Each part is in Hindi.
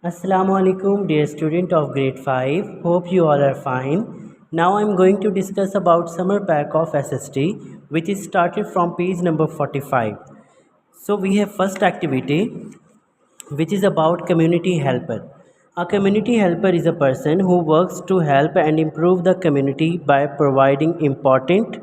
Assalamualaikum dear student of grade 5. Hope you all are fine. Now I am going to discuss about summer pack of SST which is started from page number 45. So we have first activity which is about community helper. A community helper is a person who works to help and improve the community by providing important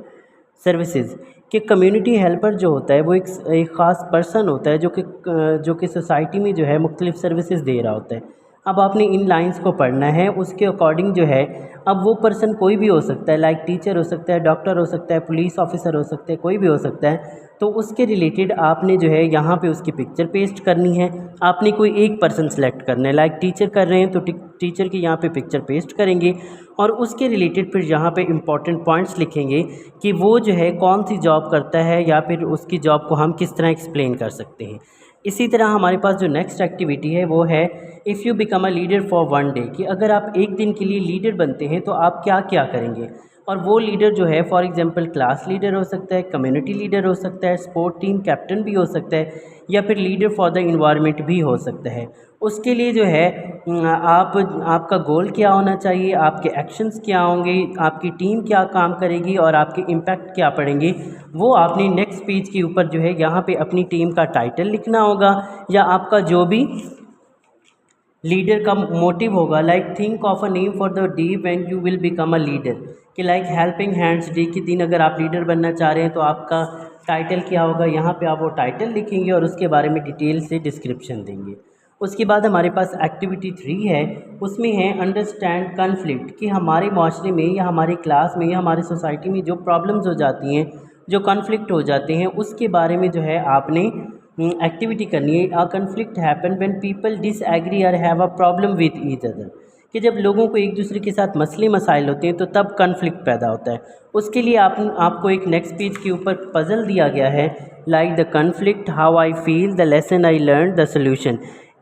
services कि कम्युनिटी हेल्पर जो होता है वो एक ख़ास पर्सन होता है जो कि सोसाइटी में जो है मुख्तलिफ़ सर्विसेज दे रहा होता है। अब आपने इन लाइंस को पढ़ना है, उसके अकॉर्डिंग जो है अब वो पर्सन कोई भी हो सकता है, लाइक टीचर हो सकता है, डॉक्टर हो सकता है, पुलिस ऑफिसर हो सकता है, कोई भी हो सकता है। तो उसके रिलेटेड आपने जो है यहाँ पे उसकी पिक्चर पेस्ट करनी है। आपने कोई एक पर्सन सेलेक्ट करना है, लाइक टीचर कर रहे हैं तो टीचर की यहाँ पे पिक्चर पेस्ट करेंगे और उसके रिलेटेड फिर यहाँ पे इम्पॉर्टेंट पॉइंट्स लिखेंगे कि वो जो है कौन सी जॉब करता है या फिर उसकी जॉब को हम किस तरह एक्सप्लेन कर सकते हैं। इसी तरह हमारे पास जो नेक्स्ट एक्टिविटी है वो है if you become a leader for one day, कि अगर आप एक दिन के लिए लीडर बनते हैं तो आप क्या क्या करेंगे। और वो लीडर जो है फॉर एग्जांपल क्लास लीडर हो सकता है, कम्युनिटी लीडर हो सकता है, स्पोर्ट टीम कैप्टन भी हो सकता है या फिर लीडर फॉर द इन्वायरमेंट भी हो सकता है। उसके लिए जो है आपका गोल क्या होना चाहिए, आपके एक्शंस क्या होंगे, आपकी टीम क्या काम करेगी और आपके इम्पैक्ट क्या पड़ेंगे, वो आपने नेक्स्ट पेज के ऊपर जो है यहाँ पे अपनी टीम का टाइटल लिखना होगा या आपका जो भी लीडर का मोटिव होगा। Like think of a name for the day when you will become a leader, कि लाइक हेल्पिंग हैंड्स डे के दिन अगर आप लीडर बनना चाह रहे हैं तो आपका टाइटल क्या होगा। यहाँ पे आप वो टाइटल लिखेंगे और उसके बारे में डिटेल से डिस्क्रिप्शन देंगे। उसके बाद हमारे पास एक्टिविटी 3 है, उसमें है अंडरस्टैंड कन्फ्लिक्ट, कि हमारे माशरे में या हमारी क्लास में या हमारी सोसाइटी में जो प्रॉब्लम्स हो जाती हैं, जो कन्फ्लिक्ट हो जाते हैं, उसके बारे में जो है आपने एक्टिविटी करनी है। A conflict happen when people disagree और have a problem with each other, कि जब लोगों को एक दूसरे के साथ मसले मसाइल होते हैं तो तब कन्फ्लिक्ट पैदा होता है। उसके लिए आपको एक नेक्स्ट पेज के ऊपर पज़ल दिया गया है, like the conflict, how I feel, the lesson I learn, the solution.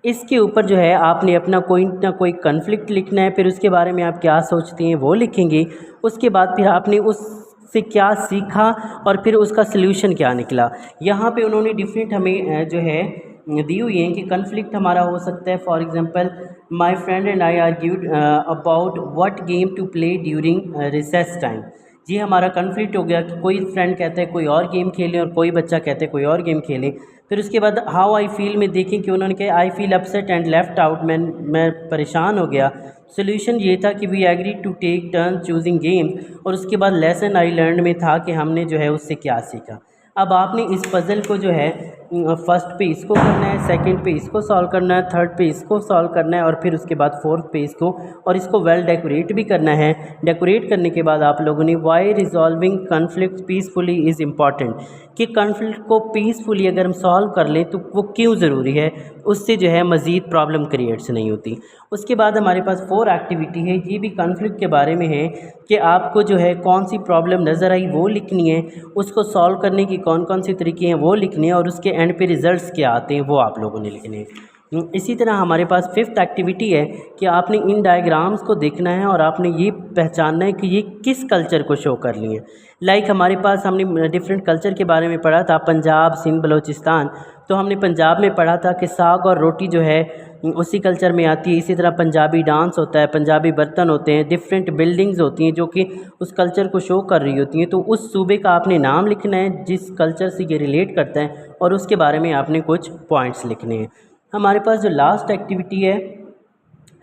इसके ऊपर जो है आपने अपना कोई ना कोई कन्फ्लिक्ट लिखना है, फिर उसके बारे में आप क्या सोचते हैं वो लिखेंगे। उसके बाद फिर आपने उससे क्या सीखा और फिर उसका सल्यूशन क्या निकला। यहाँ पे उन्होंने डिफरेंट हमें जो है दी हुई है कि कन्फ्लिक्ट हमारा हो सकता है for example my friend and I argued about what game to play during recess time. जी हमारा कन्फ्लिक्ट हो गया कि कोई फ्रेंड कहता है कोई और गेम खेलें और कोई बच्चा कहता है कोई और गेम खेलें। फिर उसके बाद हाउ आई फील में देखें कि उन्होंने कहा I feel upset and left out, मैं परेशान हो गया। सोल्यूशन ये था कि we agree to take turn choosing game, और उसके बाद लेसन आई लर्न में था कि हमने जो है उससे क्या सीखा। अब आपने इस पज़ल को जो है फर्स्ट पे इसको करना है, सेकंड पे इसको सॉल्व करना है, थर्ड पे इसको सॉल्व करना है और फिर उसके बाद फोर्थ पे इसको, और इसको वेल डेकोरेट भी करना है। डेकोरेट करने के बाद आप लोगों ने why resolving conflict peacefully is important, कि कन्फ्लिक्ट को पीसफुली अगर हम सॉल्व कर लें तो वो क्यों ज़रूरी है, उससे जो है मज़ीद प्रॉब्लम क्रिएट्स नहीं होती। उसके बाद हमारे पास 4 एक्टिविटी है, ये भी कन्फ्लिक्ट के बारे में है कि आपको जो है कौन सी प्रॉब्लम नज़र आई वो लिखनी है, उसको सॉल्व करने की कौन कौन सी तरीके हैं वो लिखने हैं और उसके एंड पे रिज़ल्ट्स क्या आते हैं वो आप लोगों ने लिखने हैं। इसी तरह हमारे पास 5th एक्टिविटी है कि आपने इन डायग्राम्स को देखना है और आपने ये पहचानना है कि ये किस कल्चर को शो कर लिए हैं। लाइक हमारे पास हमने डिफरेंट कल्चर के बारे में पढ़ा था, पंजाब, सिंध, बलूचिस्तान। तो हमने पंजाब में पढ़ा था कि साग और रोटी जो है उसी कल्चर में आती है। इसी तरह पंजाबी डांस होता है, पंजाबी बर्तन होते हैं, डिफरेंट बिल्डिंग्स होती हैं जो कि उस कल्चर को शो कर रही होती हैं। तो उस सूबे का आपने नाम लिखना है जिस कल्चर से ये रिलेट करता है और उसके बारे में आपने कुछ पॉइंट्स लिखने हैं। हमारे पास जो लास्ट एक्टिविटी है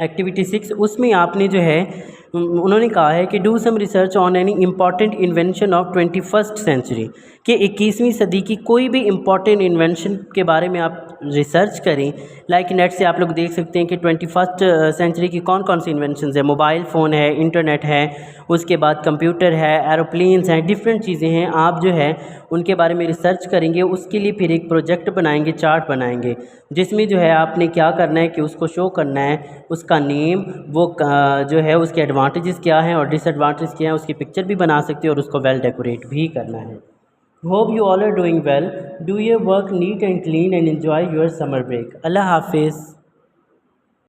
एक्टिविटी 6, उसमें आपने जो है उन्होंने कहा है कि do some research on any important invention of 21st century, कि 21वीं सदी की कोई भी इम्पॉर्टेंट इन्वेंशन के बारे में आप रिसर्च करें। लाइक नेट से आप लोग देख सकते हैं कि 21st सेंचुरी की कौन कौन सी इन्वेंशंस है, मोबाइल फ़ोन है, इंटरनेट है, उसके बाद कंप्यूटर है, एरोप्लेन्स हैं, डिफरेंट चीज़ें हैं। आप जो है उनके बारे में रिसर्च करेंगे, उसके लिए फिर एक प्रोजेक्ट बनाएंगे, चार्ट बनाएंगे, जिसमें जो है आपने क्या करना है कि उसको शो करना है, उसका नेम, वो जो है उसके एडवांटेजेस क्या हैं और डिसएडवांटेज क्या हैं, उसकी पिक्चर भी बना सकते हैं और उसको वेल डेकोरेट भी करना है। Hope you all are doing well, do your work neat and clean and enjoy your summer break. अल्लाह हाफिज़।